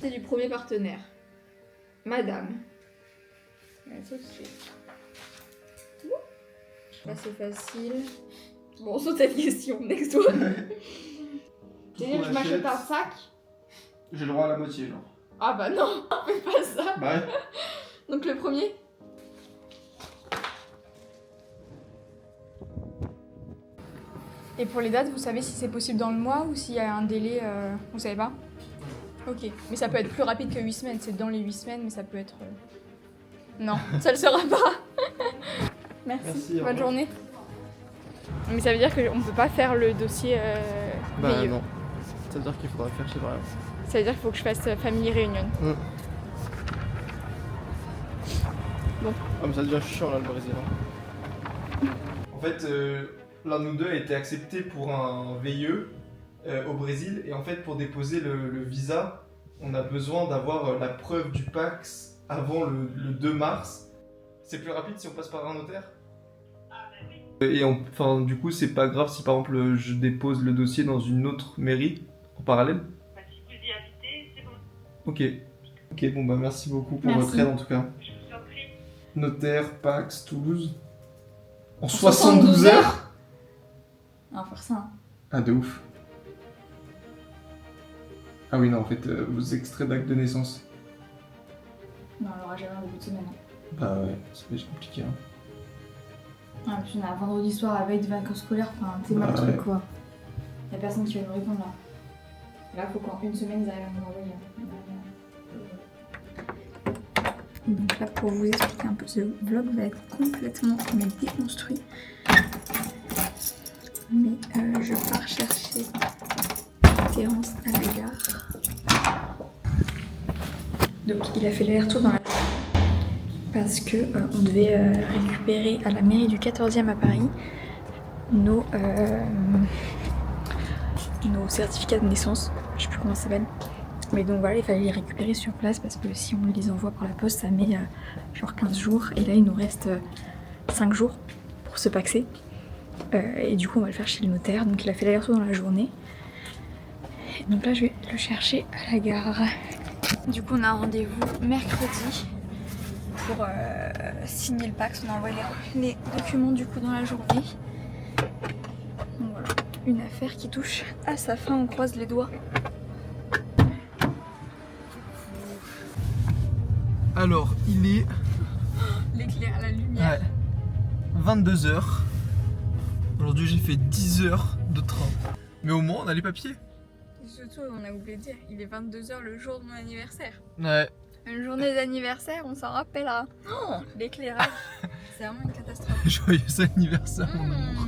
C'est du premier partenaire. Madame. Ouais, ça c'est... Là c'est facile. Bon, on saute cette question. Next one. C'est-à-dire que je m'achète un sac. J'ai le droit à la moitié, genre. Ah bah non, fais pas ça. Bah ouais. Donc le premier. Et pour les dates, vous savez si c'est possible dans le mois ou s'il y a un délai, vous savez pas? Ok, mais ça peut être plus rapide que 8 semaines, c'est dans les 8 semaines, mais ça peut être... Non, ça le sera pas. Merci, bonne journée. Mais ça veut dire qu'on peut pas faire le dossier Bah VIE. non, ça veut dire qu'il faudra faire chez Brian. Ça veut dire qu'il faut que je fasse famille réunion. Bon. Ah mais ça devient chiant là le Brésil. En fait, l'un de nous deux a été accepté pour un VIE au Brésil et en fait pour déposer le visa, on a besoin d'avoir la preuve du Pacs avant le 2 mars. C'est plus rapide si on passe par un notaire? Et enfin, du coup, c'est pas grave si par exemple je dépose le dossier dans une autre mairie en parallèle? Bah, si vous y habitez, c'est bon. Ok. Ok, bon bah merci beaucoup pour Merci. votre aide en tout cas. Je vous en prie. Notaire, Pacs, Toulouse. En 72 heures? On va faire ça. Hein. Ah, de ouf. Ah oui, non, en fait, vos extraits d'acte de naissance. Non, on l'aura jamais en début de semaine. Hein. Bah ouais, ça va être compliqué. Hein. Ah, en plus, on a un vendredi soir à veille de vacances scolaires, enfin, c'est Bah mal le truc ouais. quoi. Y'a personne qui va nous répondre là. Là, faut qu'en une semaine ils arrivent à nous envoyer. Donc là, pour vous expliquer un peu, ce vlog va être complètement déconstruit. Mais je pars chercher Terence à la gare. Donc il a fait l'aller-retour dans la parce que on devait récupérer à la mairie du 14e à Paris nos certificats de naissance, je sais plus comment ça s'appelle. Mais donc voilà, il fallait les récupérer sur place parce que si on les envoie par la poste, ça met genre 15 jours. Et là, il nous reste 5 jours pour se paxer. Et du coup, on va le faire chez le notaire. Donc il a fait l'aller-retour dans la journée. Et donc là, je vais le chercher à la gare. Du coup, on a un rendez-vous mercredi pour signer le Pacs. On a envoyé les documents du coup dans la journée. Donc voilà, une affaire qui touche à sa fin, on croise les doigts. Alors, il est... L'éclair, la lumière. Ouais. 22h. Aujourd'hui, j'ai fait 10 heures de train. Mais au moins, on a les papiers. Surtout, on a oublié de dire, il est 22h le jour de mon anniversaire. Ouais. Une journée d'anniversaire, on s'en rappellera. Oh, l'éclairage, c'est vraiment une catastrophe. Joyeux anniversaire, mon amour.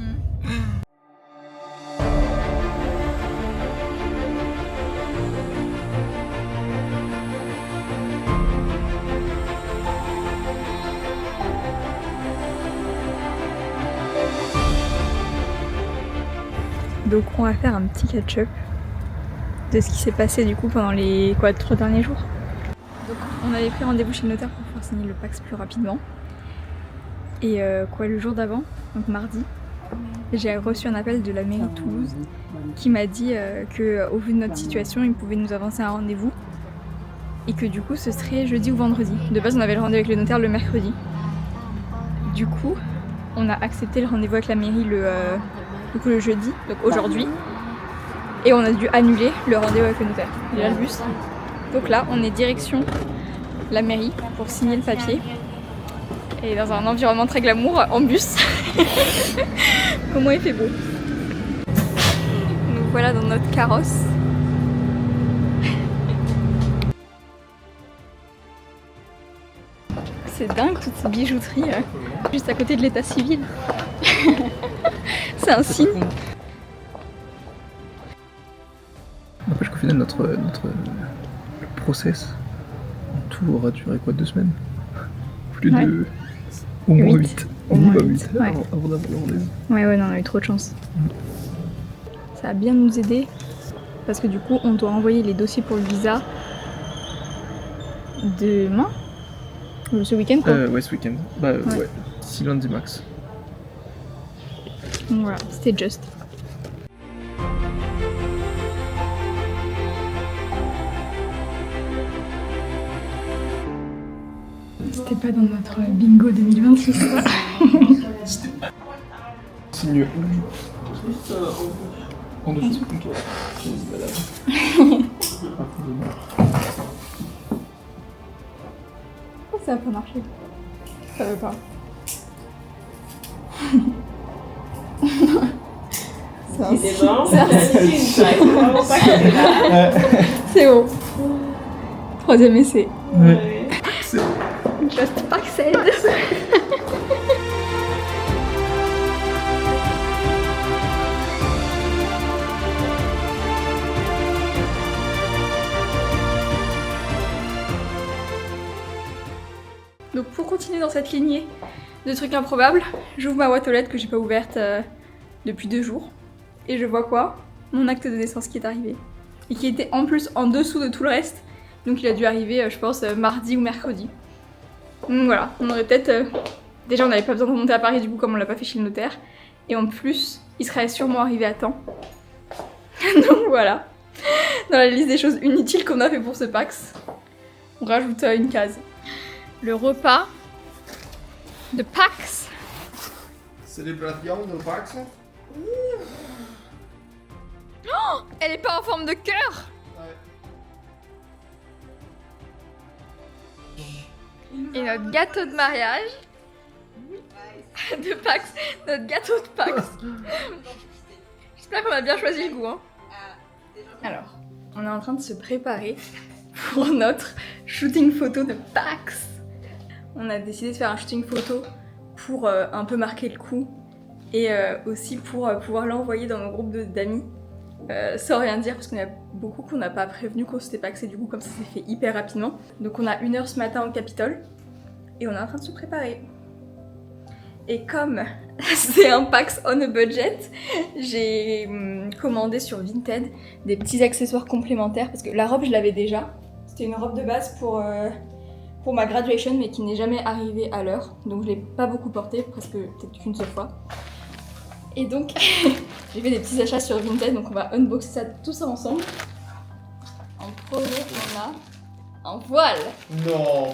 Donc on va faire un petit catch-up de ce qui s'est passé du coup pendant les 3 derniers jours. Donc on avait pris rendez-vous chez le notaire pour pouvoir signer le Pacs plus rapidement. Et le jour d'avant, donc mardi, j'ai reçu un appel de la mairie de Toulouse qui m'a dit qu'au vu de notre situation, ils pouvaient nous avancer un rendez-vous et que du coup ce serait jeudi ou vendredi. De base on avait le rendez-vous avec le notaire le mercredi. Du coup on a accepté le rendez-vous avec la mairie le jeudi, donc aujourd'hui. Et on a dû annuler le rendez-vous avec le notaire. Il est là le bus. Donc là on est direction la mairie pour signer le papier. Et dans un environnement très glamour en bus. Comment il fait beau. Nous voilà dans notre carrosse. C'est dingue toute cette bijouterie juste à côté de l'état civil. C'est un signe. N'empêche qu'au final, notre process en tout aura duré quoi, 2 semaines? Plus de... Au moins 8. Au moins Minimum 8, 8 ouais. avant d'avoir le rendez-vous. Ouais, non, on a eu trop de chance. Ça a bien nous aider parce que du coup, on doit envoyer les dossiers pour le visa demain, ce week-end quoi. Ouais, ce week-end. Bah ouais, 6 lundi max. Donc voilà, c'était juste. C'était pas dans notre bingo 2026. Signe en dessous. Oh, ça a pas marché. Ça veut pas. C'est bon, c'est bon. Troisième essai. Ouais. Just Paxed. Donc pour continuer dans cette lignée de trucs improbables, j'ouvre ma boîte aux lettres que j'ai pas ouverte depuis 2 jours. Et je vois quoi? Mon acte de naissance qui est arrivé. Et qui était en plus en dessous de tout le reste. Donc il a dû arriver, je pense, mardi ou mercredi. Donc voilà, on aurait peut-être... Déjà on n'avait pas besoin de remonter à Paris du coup comme on l'a pas fait chez le notaire. Et en plus, il serait sûrement arrivé à temps. Donc voilà. Dans la liste des choses inutiles qu'on a fait pour ce Pax, on rajoute une case. Le repas de Pax. Célébration de Pax. Oh, elle est pas en forme de cœur. Ouais. Et notre gâteau de mariage de Pax, notre gâteau de Pax. J'espère qu'on a bien choisi le goût. Hein. Alors, on est en train de se préparer pour notre shooting photo de Pax. On a décidé de faire un shooting photo pour un peu marquer le coup et aussi pour pouvoir l'envoyer dans nos groupes d'amis sans rien dire parce qu'il y en a beaucoup qu'on n'a pas prévenu qu'on s'était paxé du coup comme ça s'est fait hyper rapidement. Donc on a 1 heure ce matin au Capitole et on est en train de se préparer. Et comme c'est un Pax on a budget, j'ai commandé sur Vinted des petits accessoires complémentaires parce que la robe je l'avais déjà. C'était une robe de base pour ma graduation mais qui n'est jamais arrivée à l'heure. Donc je l'ai pas beaucoup portée, presque peut-être qu'une seule fois. Et donc j'ai fait des petits achats sur Vinted, donc on va unboxer ça, tout ça ensemble. En premier on a un voile. Non.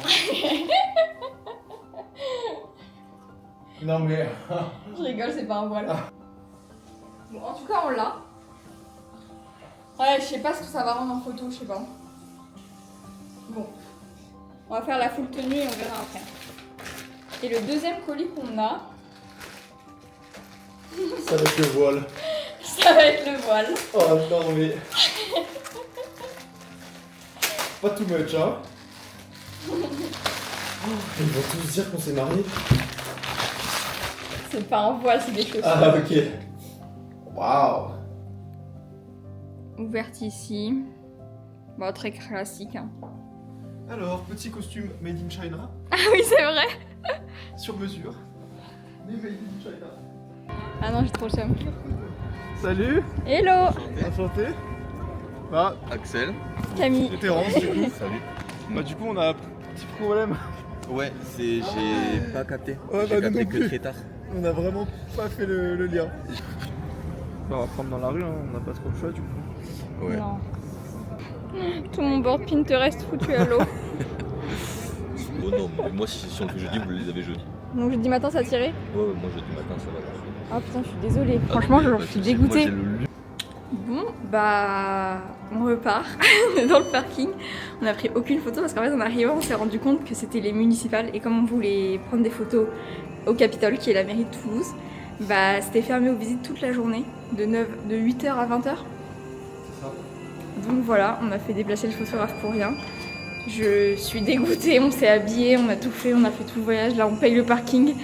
Non mais... Je rigole, c'est pas un voile. Bon, en tout cas, on l'a. Ouais, je sais pas ce que ça va rendre en photo, je sais pas. Bon, on va faire la full tenue et on verra après. Et le deuxième colis qu'on a, Ça va être le voile. ça va être le voile. Oh non mais... Pas too much hein. Ils vont tous dire qu'on s'est mariés. C'est pas un voile, c'est des chaussures. Ah ok. Waouh. Ouverte ici. Bon, très classique. Hein. Alors, petit costume made in China, Ah oui, c'est vrai. sur mesure. Mais made in China. Ah non, j'ai trop le seum. Salut. Hello. Enchanté. Bah, Axel. Camille. et Terence du coup. Salut. Bah du coup on a un petit problème. Ouais, j'ai pas capté. Ouais, J'ai bah, capté nous que non très tard. On a vraiment pas fait le lien. On va prendre dans la rue, hein. On n'a pas trop le choix du coup. Ouais. Non. Tout mon board Pinterest foutu à l'eau. Oh non, mais moi si on le fait jeudi, vous les avez jeudi. Donc jeudi matin, ça a tiré. Ouais, moi jeudi matin, ça va. Ah putain, je suis désolée. Franchement, Ah, j'en bah, suis je sais, dégoûtée. Moi, j'ai le lieu. Bon, bah, on repart. On est dans le parking. On n'a pris aucune photo parce qu'en fait, en arrivant, on s'est rendu compte que c'était les municipales. Et comme on voulait prendre des photos au Capitole, qui est la mairie de Toulouse, bah, c'était fermé aux visites toute la journée, de 8h à 20h. Donc voilà, on a fait déplacer le photographe pour rien. Je suis dégoûtée, on s'est habillé, on a tout fait, on a fait tout le voyage. Là, on paye le parking.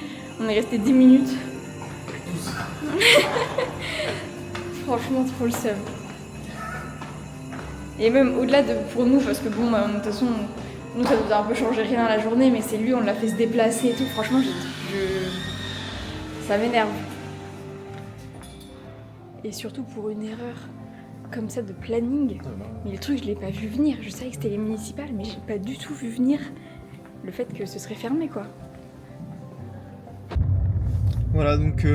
On est resté 10 minutes. Franchement, trop le seum. Et même au-delà de pour nous, parce que bon, bah, de toute façon, nous ça nous a un peu changé rien à la journée, mais c'est lui, on l'a fait se déplacer et tout. Franchement, ça m'énerve. Et surtout pour une erreur comme ça de planning. Mais le truc, je l'ai pas vu venir. Je savais que c'était les municipales, mais j'ai pas du tout vu venir le fait que ce serait fermé, quoi. Voilà donc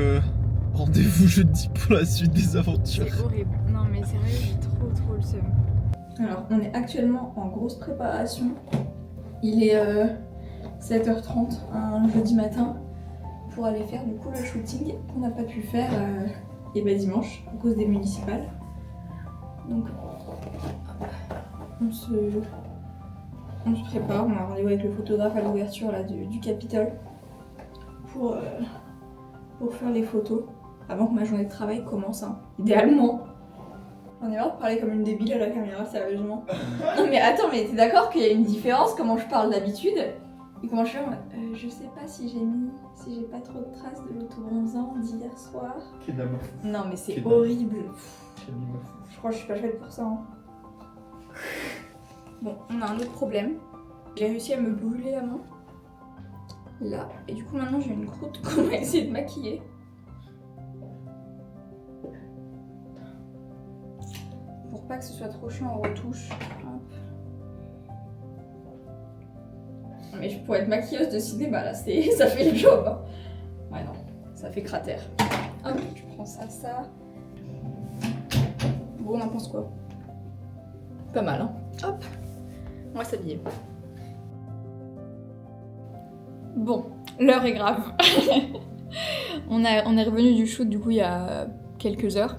rendez-vous jeudi pour la suite des aventures. C'est horrible. Non mais sérieux, j'ai trop le seum. Alors, on est actuellement en grosse préparation. Il est 7h30 un jeudi matin pour aller faire du coup le shooting qu'on n'a pas pu faire et bah, dimanche à cause des municipales. Donc on se prépare, on a rendez-vous avec le photographe à l'ouverture là du Capitole pour faire les photos avant que ma journée de travail commence, hein, idéalement. J'en ai marre de parler comme une débile à la caméra, sérieusement. Non mais attends, mais t'es d'accord qu'il y a une différence comment je parle d'habitude et comment je fais je sais pas si j'ai pas trop de traces de l'autobronzant d'hier soir. Non mais c'est horrible. Je crois que je suis pas faite pour ça. Hein. Bon, on a un autre problème. J'ai réussi à me brûler la main. Là. Et du coup maintenant j'ai une croûte qu'on va essayer de maquiller. Pour pas que ce soit trop chiant en retouche. Hop. Mais pour être maquilleuse de cinéma là, ça fait le job. Hein. Ouais non, ça fait cratère. Hop, tu prends ça. Bon, on en pense quoi? Pas mal hein. Hop, on va s'habiller. Bon, l'heure est grave. on est revenu du shoot du coup il y a quelques heures.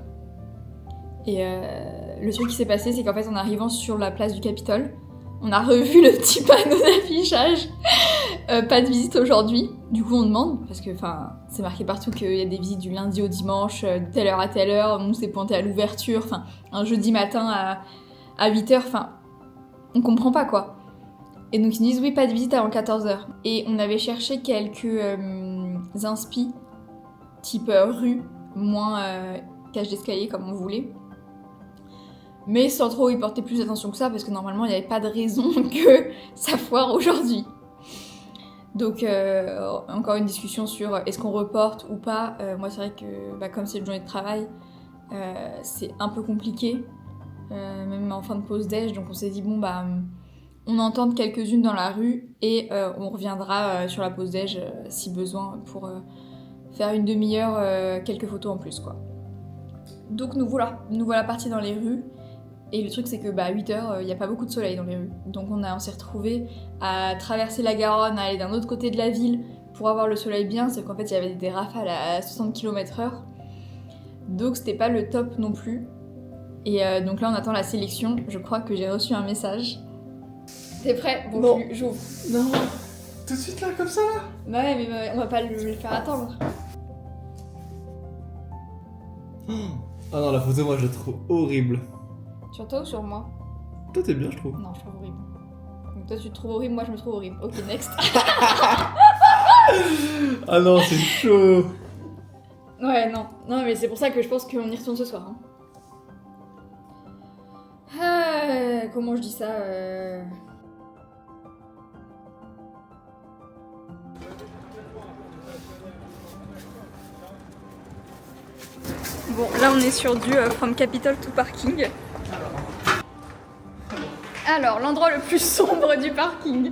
Et le truc qui s'est passé, c'est qu'en fait en arrivant sur la place du Capitole, on a revu le petit panneau d'affichage. Pas de visite aujourd'hui. Du coup on demande, parce que c'est marqué partout qu'il y a des visites du lundi au dimanche, de telle heure à telle heure, on s'est pointé à l'ouverture, un jeudi matin à 8h, on comprend pas quoi. Et donc ils nous disent oui, pas de visite avant 14h. Et on avait cherché quelques inspi, type rue, moins cage d'escalier comme on voulait. Mais sans trop y porter plus attention que ça, parce que normalement il n'y avait pas de raison que ça foire aujourd'hui. Donc encore une discussion sur est-ce qu'on reporte ou pas. Moi c'est vrai que comme c'est une journée de travail, c'est un peu compliqué, même en fin de pause déj, donc on s'est dit bon on en tente quelques-unes dans la rue et on reviendra sur la pause déj si besoin pour faire une demi-heure, quelques photos en plus quoi. Donc nous voilà partis dans les rues. Et le truc c'est que à 8h, il n'y a pas beaucoup de soleil dans les rues. Donc on s'est retrouvés à traverser la Garonne, à aller d'un autre côté de la ville pour avoir le soleil bien, c'est qu'en fait il y avait des rafales à 60 km/h. Donc c'était pas le top non plus. Et donc là on attend la sélection, je crois que j'ai reçu un message. T'es prêt? Bon. J'ouvre. Non. Tout de suite là, comme ça là? Bah ouais, mais on va pas le faire attendre. Ah non, la photo moi je la trouve horrible. Sur toi ou sur moi? Toi t'es bien je trouve. Non, je trouve horrible. Donc toi tu te trouves horrible, moi je me trouve horrible. Ok, next. Ah non, c'est chaud. Ouais, non, mais c'est pour ça que je pense qu'on y retourne ce soir. Hein. Comment je dis ça Bon, là on est sur du From Capitol to Parking. Alors, l'endroit le plus sombre du parking.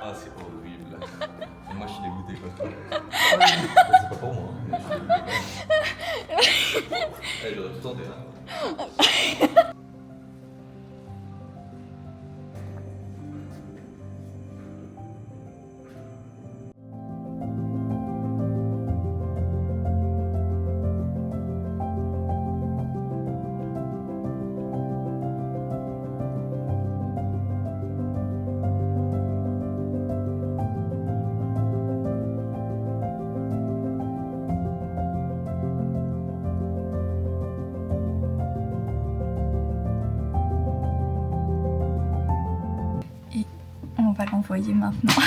Ah, c'est horrible. Et moi, je suis dégoûté, quoi. C'est pas pour moi. Mais je suis dégoûté. J'aurais tout tenté, hein. On va l'envoyer maintenant.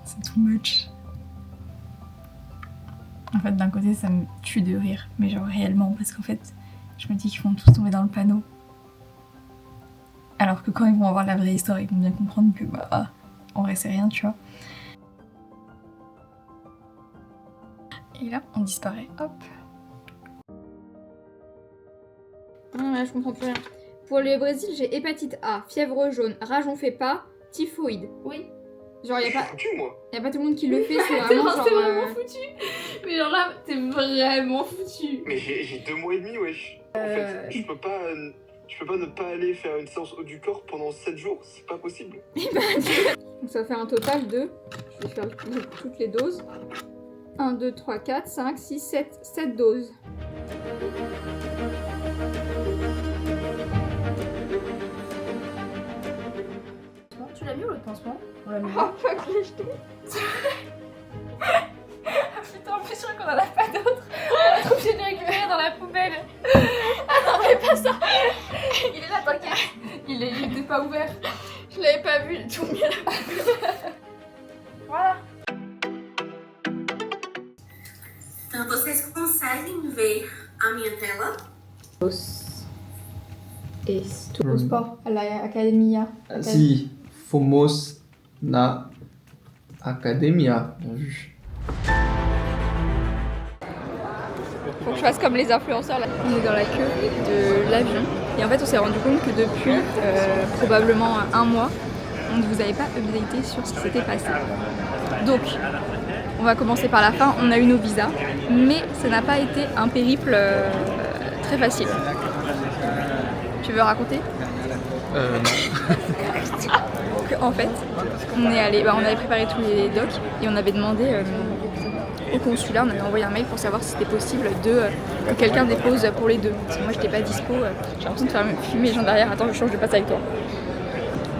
C'est too much. En fait, d'un côté, ça me tue de rire, mais genre réellement, parce qu'en fait, je me dis qu'ils vont tous tomber dans le panneau. Alors que quand ils vont avoir la vraie histoire, ils vont bien comprendre que en vrai, c'est rien, tu vois. Et là, on disparaît. Hop. Je comprends plus rien. Pour le Brésil, j'ai hépatite A, fièvre jaune, rage on fait pas, typhoïde. Oui. Genre y'a pas tout le monde qui le fait, c'est vraiment genre... C'est vraiment foutu. Mais genre là, t'es vraiment foutu. Mais j'ai 2 mois et demi, wesh. En fait, je peux pas Je peux pas ne pas aller faire une séance haut du corps pendant 7 jours, c'est pas possible. Donc ça va faire un total de, je vais faire toutes les doses. 1, 2, 3, 4, 5, 6, 7 doses. Tu l'as mis ou le pansement? On l'a mis. Oh fuck, je l'ai jeté. Putain, en plus, je crois qu'on en a pas d'autres. On est obligé de le récupérer dans la poubelle. Ah non, mais pas ça. Il est là, t'inquiète. Il était pas ouvert. Je l'avais pas vu, j'ai tout mis à la poubelle. Voilà. Então, vocês conseguem ver a minha tela? Au sport, à l'academia. Si, fomos na academia. Bien vu. Faut que je fasse comme les influenceurs là. On est dans la queue de l'avion et en fait on s'est rendu compte que depuis probablement un mois on ne vous avait pas updaté sur ce qui s'était passé. Donc on va commencer par la fin, on a eu nos visas mais ça n'a pas été un périple très facile. Tu veux raconter? Donc, en fait on est allé, on avait préparé tous les docs et on avait demandé au consulat, on avait envoyé un mail pour savoir si c'était possible que quelqu'un dépose pour les deux. Parce que moi j'étais pas dispo, j'ai l'impression de faire fumer les gens derrière. Attends, je change de place avec toi.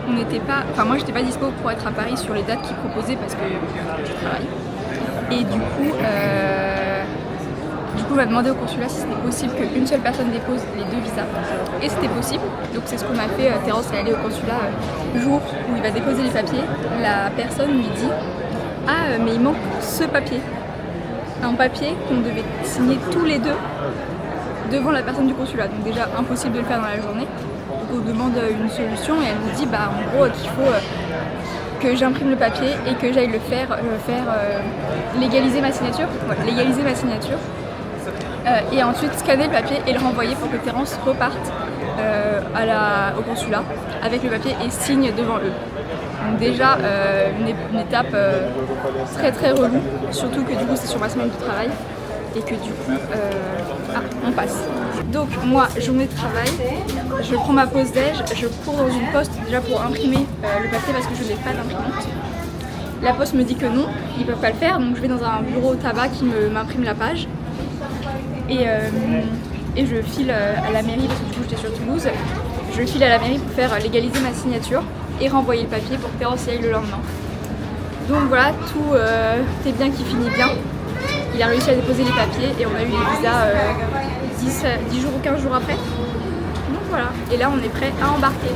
On n'était pas, moi j'étais pas dispo pour être à Paris sur les dates qu'ils proposaient parce que je travaille. Et du coup on m'a demandé au consulat si c'était possible qu'une seule personne dépose les deux visas. Et c'était possible, donc c'est ce qu'on a fait. Terence est allée au consulat le jour où il va déposer les papiers. La personne lui dit « Ah mais il manque ce papier ». Un papier qu'on devait signer tous les deux devant la personne du consulat. Donc déjà impossible de le faire dans la journée. Donc on demande une solution et elle nous dit en gros qu'il faut que j'imprime le papier et que j'aille le faire légaliser ma signature. Ouais, légaliser ma signature. Et ensuite scanner le papier et le renvoyer pour que Terence reparte au consulat avec le papier et signe devant eux. Donc déjà une étape très très relou, surtout que du coup c'est sur ma semaine de travail et que du coup on passe. Donc moi, journée de travail, je prends ma pause déj, je cours dans une poste déjà pour imprimer le papier parce que je n'ai pas d'imprimante. La poste me dit que non, ils peuvent pas le faire, donc je vais dans un bureau tabac qui m'imprime la page et je file à la mairie parce que du coup j'étais sur Toulouse. Je file à la mairie pour faire légaliser ma signature et renvoyer le papier pour que Terence y aille le lendemain. Donc voilà, tout est bien qui finit bien. Il a réussi à déposer les papiers et on a eu les visas 10 jours ou 15 jours après. Donc voilà, et là on est prêt à embarquer.